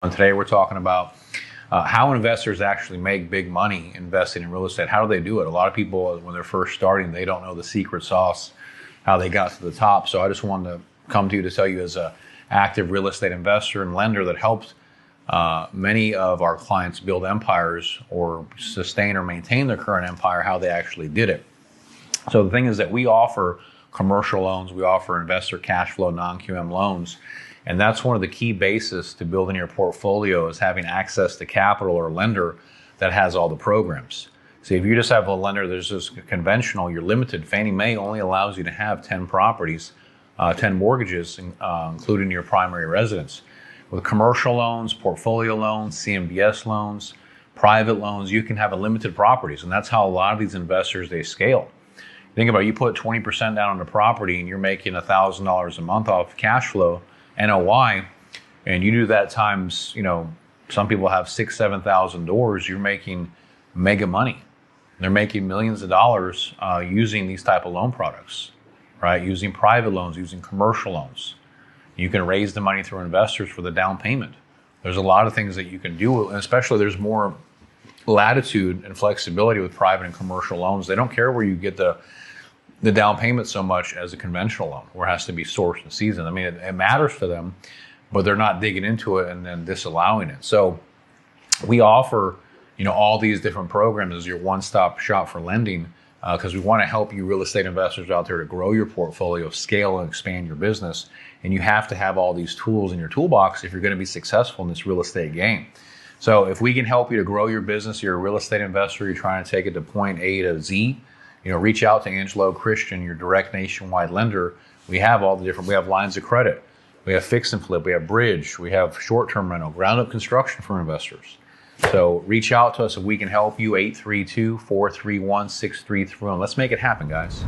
And today we're talking about how investors actually make big money investing in real estate. How do they do it? A lot of people, when they're first starting, they don't know the secret sauce, how they got to the top. So I just wanted to come to you to tell you, as an active real estate investor and lender that helps many of our clients build empires or sustain or maintain their current empire, how they actually did it. So the thing is that we offer commercial loans, we offer investor cash flow non-QM loans. And that's one of the key bases to building your portfolio, is having access to capital or a lender that has all the programs. See, if you just have a lender that's just conventional, you're limited. Fannie Mae only allows you to have 10 properties, 10 mortgages, including your primary residence. With commercial loans, portfolio loans, CMBS loans, private loans, you can have unlimited properties. And that's how a lot of these investors, they scale. Think about it, you put 20% down on the property and you're making $1,000 a month off cash flow, NOI, and you do that times, some people have 6,000, 7,000 doors, you're making mega money. They're making millions of dollars using these type of loan products, right? Using private loans, using commercial loans. You can raise the money through investors for the down payment. There's a lot of things that you can do, and especially there's more latitude and flexibility with private and commercial loans. They don't care where you get the down payment so much as a conventional loan, where it has to be sourced and seasoned. I mean, it matters to them, but they're not digging into it and then disallowing it. So we offer, all these different programs as your one-stop shop for lending, because we want to help you real estate investors out there to grow your portfolio, scale and expand your business. And you have to have all these tools in your toolbox if you're going to be successful in this real estate game. So if we can help you to grow your business, you're a real estate investor, you're trying to take it to point A to Z, reach out to Angelo Christian, your direct nationwide lender. We have we have lines of credit, we have fix and flip, we have bridge, we have short-term rental, ground-up construction for investors. So reach out to us if we can help you, 832-431-6331. Let's make it happen, guys.